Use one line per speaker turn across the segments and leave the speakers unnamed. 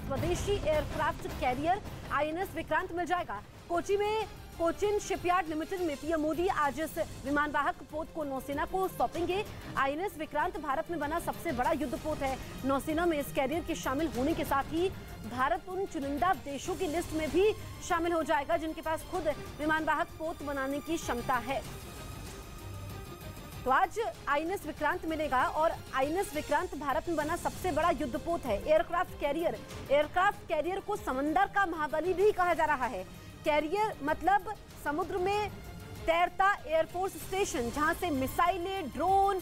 स्वदेशी aircraft carrier INS Vikrant मिल जाएगा। कोची में कोचिन शिपयार्ड लिमिटेड में पीएम मोदी आज इस विमानवाहक पोत को नौसेना को सौंपेंगे। आईएनएस विक्रांत भारत में बना सबसे बड़ा युद्धपोत है। नौसेना में इस कैरियर के शामिल होने के साथ ही भारत उन चुनिंदा देशों की लिस्ट में भी शामिल हो जाएगा जिनके पास खुद विमानवाहक पोत बनाने की क्षमता है। तो आज आईएनएस विक्रांत मिलेगा और आईएनएस विक्रांत भारत में बना सबसे बड़ा युद्धपोत है। एयरक्राफ्ट कैरियर को समंदर का महाबली भी कहा जा रहा है। कैरियर मतलब समुद्र में तैरता एयरफोर्स स्टेशन, जहां से मिसाइलें, ड्रोन,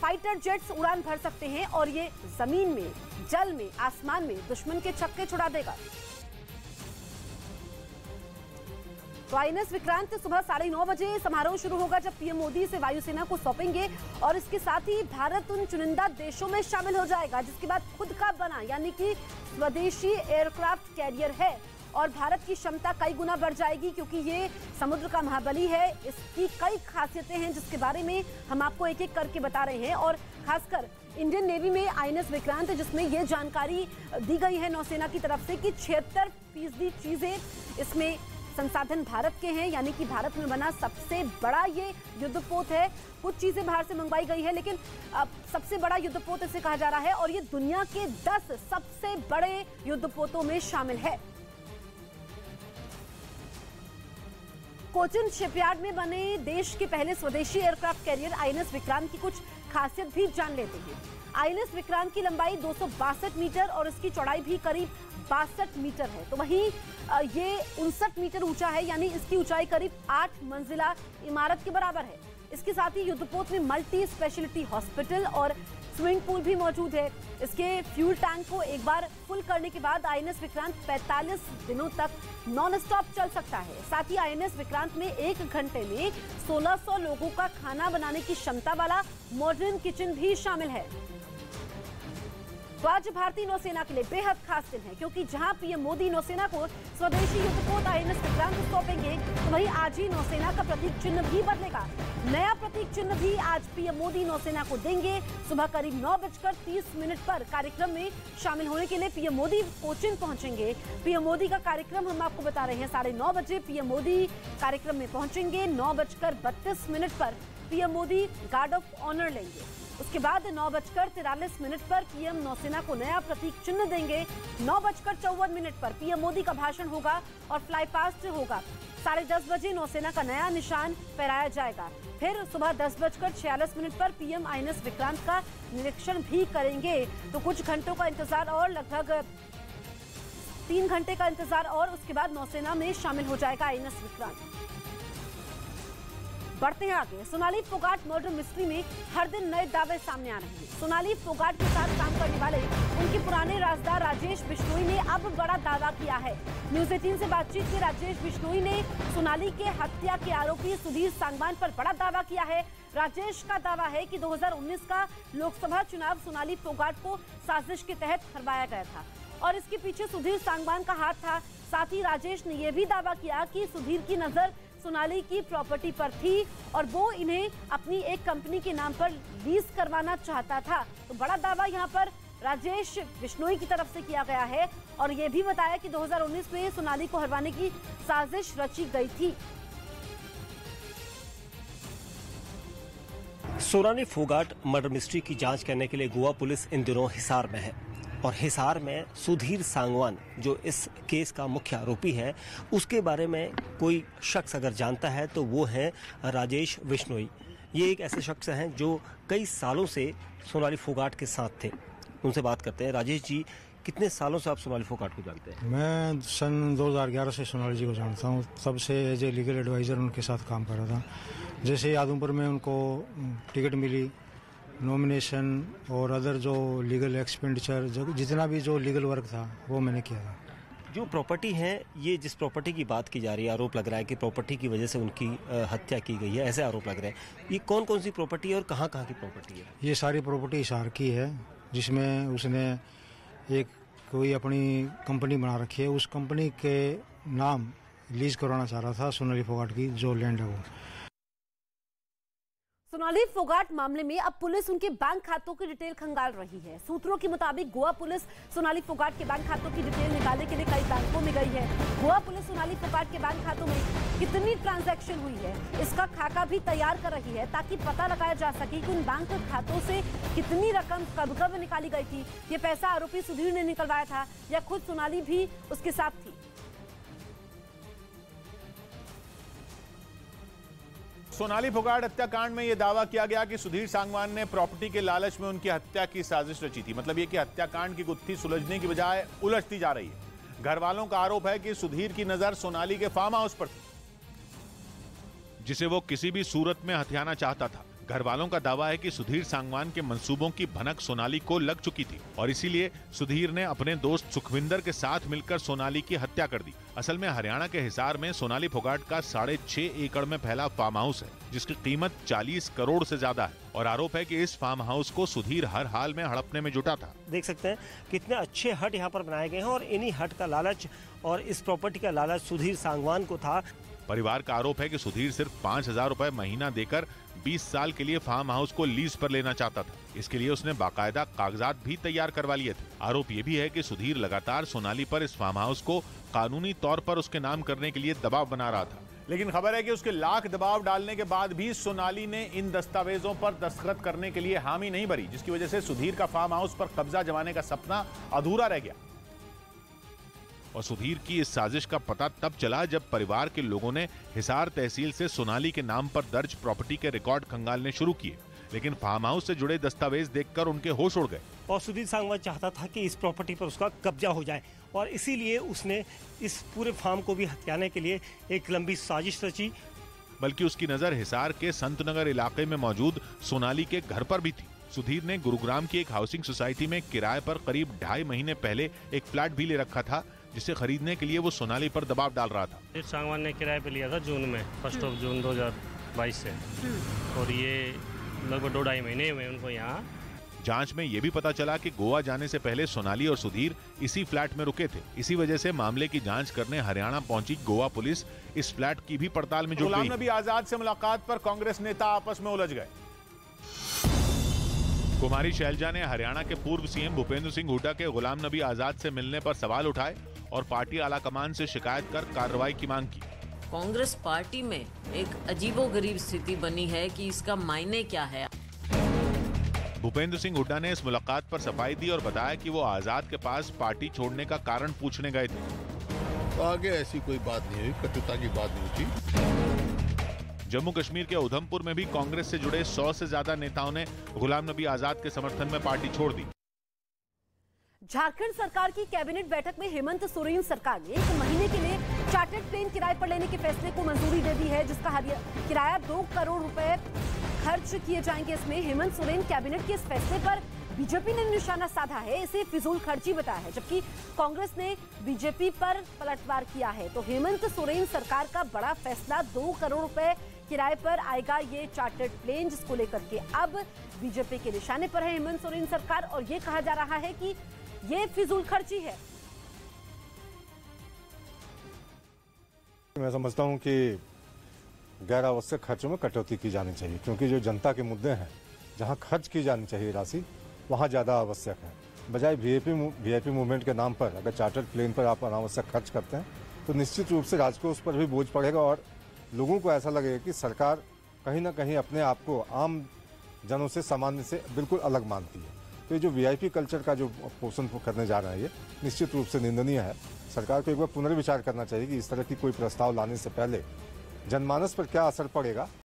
फाइटर जेट्स उड़ान भर सकते हैं और ये जमीन में, जल में, आसमान में दुश्मन के छक्के छुड़ा देगा। तो आईएनएस विक्रांत सुबह 9:30 बजे समारोह शुरू होगा जब पीएम मोदी इसे वायुसेना को सौंपेंगे और इसके साथ ही भारत उन चुनिंदा देशों में शामिल हो जाएगा जिसके बाद खुद का बना यानी कि स्वदेशी एयरक्राफ्ट कैरियर है और भारत की क्षमता कई गुना बढ़ जाएगी क्योंकि ये समुद्र का महाबली है। इसकी कई खासियतें हैं जिसके बारे में हम आपको एक एक करके बता रहे हैं और खासकर इंडियन नेवी में आईएनएस विक्रांत जिसमें ये जानकारी दी गई है नौसेना की तरफ से कि 76% चीजें इसमें संसाधन भारत के हैं, यानी कि भारत में बना सबसे बड़ा ये युद्धपोत है। कुछ चीजें बाहर से मंगवाई गई है लेकिन सबसे बड़ा युद्धपोत इसे कहा जा रहा है और ये दुनिया के 10 सबसे बड़े युद्धपोतों में शामिल है। कोचिन शिपयार्ड में बने देश के पहले स्वदेशी एयरक्राफ्ट कैरियर आईएनएस विक्रांत की कुछ खासियत भी जान लेते हैं। आईएनएस विक्रांत की लंबाई 262 मीटर और इसकी चौड़ाई भी करीब 62 मीटर है। तो वहीं ये 59 मीटर ऊंचा है, यानी इसकी ऊंचाई करीब 8 मंजिला इमारत के बराबर है। इसके साथ ही युद्धपोत में मल्टी स्पेशलिटी हॉस्पिटल और स्विमिंग पूल भी मौजूद है। इसके फ्यूल टैंक को एक बार फुल करने के बाद आईएनएस विक्रांत 45 दिनों तक नॉन स्टॉप चल सकता है। साथ ही आईएनएस विक्रांत में 1 घंटे में 1600 लोगों का खाना बनाने की क्षमता वाला मॉडर्न किचन भी शामिल है। तो आज भारतीय नौसेना के लिए बेहद खास दिन है क्योंकि जहां पीएम मोदी नौसेना को स्वदेशी युद्धपोत आईएनएस विक्रांत सौंपेंगे तो वहीं आज ही नौसेना का प्रतीक चिन्ह भी बदलेगा। नया प्रतीक चिन्ह भी आज पीएम मोदी नौसेना को देंगे। सुबह करीब 9:30 पर कार्यक्रम में शामिल होने के लिए पीएम मोदी कोचिन पहुंचेंगे। पीएम मोदी का कार्यक्रम हम आपको बता रहे हैं 9:30 बजे पीएम मोदी कार्यक्रम में पहुंचेंगे। 9:32 पर PM Modi guard of honour लेंगे। उसके बाद 9:43 पर पीएम नौसेना को नया प्रतीक चिन्ह देंगे। 9:54 पर पीएम मोदी का भाषण होगा और फ्लाई पास्ट होगा। 10:30 बजे नौसेना का नया निशान फहराया जाएगा। फिर सुबह 10:46 पर पीएम आईएनएस विक्रांत का निरीक्षण भी करेंगे। तो कुछ घंटों का इंतजार और लगभग 3 घंटे का इंतजार और उसके बाद नौसेना में शामिल हो जाएगा आईएनएस विक्रांत। बढ़ते हैं आगे। सोनाली फोगाट मर्डर मिस्ट्री में हर दिन नए दावे सामने आ रहे हैं। सोनाली फोगाट के साथ काम करने वाले उनके पुराने राजदार राजेश बिश्नोई ने अब बड़ा दावा किया है। न्यूज 18 से बातचीत में राजेश बिश्नोई ने सोनाली के हत्या के आरोपी सुधीर सांगवान पर बड़ा दावा किया है। राजेश का दावा है कि 2019 का लोकसभा चुनाव सोनाली फोगाट को साजिश के तहत हरवाया गया था और इसके पीछे सुधीर सांगवान का हाथ था। साथ ही राजेश ने यह भी दावा किया कि सुधीर की नजर सोनाली की प्रॉपर्टी पर थी और वो इन्हें अपनी एक कंपनी के नाम पर लीज करवाना चाहता था। तो बड़ा दावा यहाँ पर राजेश बिश्नोई की तरफ से किया गया है और ये भी बताया कि 2019 में सोनाली को हरवाने की साजिश रची गई थी।
सोनाली फोगाट मर्डर मिस्ट्री की जांच करने के लिए गोवा पुलिस इन दिनों हिसार में है और हिसार में सुधीर सांगवान जो इस केस का मुख्य आरोपी है उसके बारे में कोई शख्स अगर जानता है तो वो है राजेश बिश्नोई। ये एक ऐसे शख्स हैं जो कई सालों से सोनाली फोगाट के साथ थे। उनसे बात करते हैं। राजेश जी, कितने सालों से आप सोनाली फोगाट को जानते हैं?
मैं सन 2011 से सोनाली जी को जानता हूँ। तब से एज ए लीगल एडवाइज़र उनके साथ काम कर रहा था। जैसे आदमपुर में उनको टिकट मिली, नॉमिनेशन और अदर जो लीगल एक्सपेंडिचर जितना भी जो लीगल वर्क था वो मैंने किया था।
जो प्रॉपर्टी है, ये जिस प्रॉपर्टी की बात की जा रही है, आरोप लग रहा है कि प्रॉपर्टी की वजह से उनकी हत्या की गई है, ऐसे आरोप लग रहे हैं। ये कौन कौन सी प्रॉपर्टी है और कहाँ कहाँ की प्रॉपर्टी है?
ये सारी प्रॉपर्टी हिसार की है जिसमें उसने एक कोई अपनी कंपनी बना रखी है। उस कंपनी के नाम लीज करवाना चाह रहा था सोनाली फोगाट की जो लैंड है वो।
सोनाली फोगाट मामले में अब पुलिस उनके बैंक खातों की डिटेल खंगाल रही है। सूत्रों के मुताबिक गोवा पुलिस सोनाली फोगाट के बैंक खातों की डिटेल निकालने के लिए कई बैंकों में गई है। गोवा पुलिस सोनाली फोगाट के बैंक खातों में कितनी ट्रांजैक्शन हुई है इसका खाका भी तैयार कर रही है, ताकि पता लगाया जा सके कि उन बैंक खातों से कितनी रकम कब कब निकाली गई थी। ये पैसा आरोपी सुधीर ने निकलवाया था या खुद सोनाली भी उसके साथ थी।
सोनाली फोगाट हत्याकांड में यह दावा किया गया कि सुधीर सांगवान ने प्रॉपर्टी के लालच में उनकी हत्या की साजिश रची थी। मतलब यह कि हत्याकांड की गुत्थी सुलझने की बजाय उलझती जा रही है। घर वालों का आरोप है कि सुधीर की नजर सोनाली के फार्म हाउस पर थी, जिसे वो किसी भी सूरत में हथियाना चाहता था। घर वालों का दावा है कि सुधीर सांगवान के मंसूबों की भनक सोनाली को लग चुकी थी और इसीलिए सुधीर ने अपने दोस्त सुखविंदर के साथ मिलकर सोनाली की हत्या कर दी। असल में हरियाणा के हिसार में सोनाली फोगाट का 6.5 एकड़ में फैला फार्म हाउस है, जिसकी कीमत 40 करोड़ से ज्यादा है और आरोप है कि इस फार्म हाउस को सुधीर हर हाल में हड़पने में जुटा था।
देख सकते हैं कितने अच्छे हट यहाँ पर बनाए गए हैं और इन्हीं हट का लालच और इस प्रॉपर्टी का लालच सुधीर सांगवान को था।
परिवार का आरोप है कि सुधीर सिर्फ 5,000 रुपए महीना देकर 20 साल के लिए फार्म हाउस को लीज पर लेना चाहता था। इसके लिए उसने बाकायदा कागजात भी तैयार करवा लिए थे। आरोप ये भी है कि सुधीर लगातार सोनाली पर इस फार्म हाउस को कानूनी तौर पर उसके नाम करने के लिए दबाव बना रहा था। लेकिन खबर है कि उसके लाख दबाव डालने के बाद भी सोनाली ने इन दस्तावेजों पर दस्तखत करने के लिए हामी नहीं भरी, जिसकी वजह से सुधीर का फार्म हाउस पर कब्जा जमाने का सपना अधूरा रह गया। और सुधीर की इस साजिश का पता तब चला जब परिवार के लोगों ने हिसार तहसील से सोनाली के नाम पर दर्ज प्रॉपर्टी के रिकॉर्ड खंगालने शुरू किए, लेकिन फार्म हाउस से जुड़े दस्तावेज देखकर उनके होश उड़ गए।
और सुधीर सांगवान चाहता था कि इस प्रॉपर्टी पर उसका कब्जा हो जाए और इसीलिए उसने इस पूरे फार्म को भी हथियाने के लिए एक लंबी साजिश रची।
बल्कि उसकी नजर हिसार के संतनगर इलाके में मौजूद सोनाली के घर पर भी थी। सुधीर ने गुरुग्राम की एक हाउसिंग सोसाइटी में किराए पर करीब 2.5 महीने पहले एक फ्लैट भी ले रखा था, जिसे खरीदने के लिए वो सोनाली पर दबाव डाल रहा था।
सुधीर सांगवान ने किराए पे लिया था जून में, 1 जून 2022 से, और ये लगभग 2-2.5 महीने हुए उनको यहाँ।
जांच में ये भी पता चला कि गोवा जाने से पहले सोनाली और सुधीर इसी फ्लैट में रुके थे। इसी वजह से मामले की जांच करने हरियाणा पहुंची गोवा पुलिस इस फ्लैट की भी पड़ताल में जुट गई। गुलाम नबी आजाद से मुलाकात पर कांग्रेस नेता आपस में उलझ गए। कुमारी शैलजा ने हरियाणा के पूर्व सीएम भूपेंद्र सिंह हुड्डा के गुलाम नबी आजाद से मिलने पर सवाल उठाए और पार्टी आलाकमान से शिकायत कर कार्रवाई की मांग की।
कांग्रेस पार्टी में एक अजीबोगरीब स्थिति बनी है कि इसका मायने क्या है।
भूपेंद्र सिंह हुड्डा ने इस मुलाकात पर सफाई दी और बताया कि वो आजाद के पास पार्टी छोड़ने का कारण पूछने गए थे।
तो आगे ऐसी कोई बात नहीं हुई, कटुता की बात नहीं थी।
जम्मू कश्मीर के उधमपुर में भी कांग्रेस से जुड़े 100 से ज्यादा नेताओं ने गुलाम नबी आजाद के समर्थन में पार्टी छोड़ दी।
झारखंड सरकार की कैबिनेट बैठक में हेमंत सोरेन सरकार ने 1 महीने के लिए चार्टर्ड प्लेन किराए पर लेने के फैसले को मंजूरी दे दी है, जिसका किराया 2 करोड़ रुपए खर्च किए जाएंगे। इसमें हेमंत सोरेन कैबिनेट के इस फैसले पर बीजेपी ने निशाना साधा है, इसे फिजूल खर्ची बताया है, जबकि कांग्रेस ने बीजेपी पर पलटवार किया है। तो हेमंत सोरेन सरकार का बड़ा फैसला 2 करोड़ रुपए किराए पर आएगा ये चार्टर्ड प्लेन, जिसको लेकर के अब बीजेपी के निशाने पर है हेमंत सोरेन सरकार और ये कहा जा रहा है कि ये फिजूल खर्ची है।
मैं समझता हूं कि गैर आवश्यक खर्चों में कटौती की जानी चाहिए, क्योंकि जो जनता के मुद्दे हैं, जहां खर्च की जानी चाहिए राशि, वहां ज़्यादा आवश्यक है। बजाय वीआईपी मूवमेंट के नाम पर अगर चार्टर्ड प्लेन पर आप अनावश्यक खर्च करते हैं तो निश्चित रूप से राजकोष पर भी बोझ पड़ेगा और लोगों को ऐसा लगेगा कि सरकार कहीं ना कहीं अपने आप को आम जनों से, सामान्य से बिल्कुल अलग मानती है। तो ये जो वीआईपी कल्चर का जो पोषण करने जा रहा है, ये निश्चित रूप से निंदनीय है। सरकार को एक बार पुनर्विचार करना चाहिए कि इस तरह की कोई प्रस्ताव लाने से पहले जनमानस पर क्या असर पड़ेगा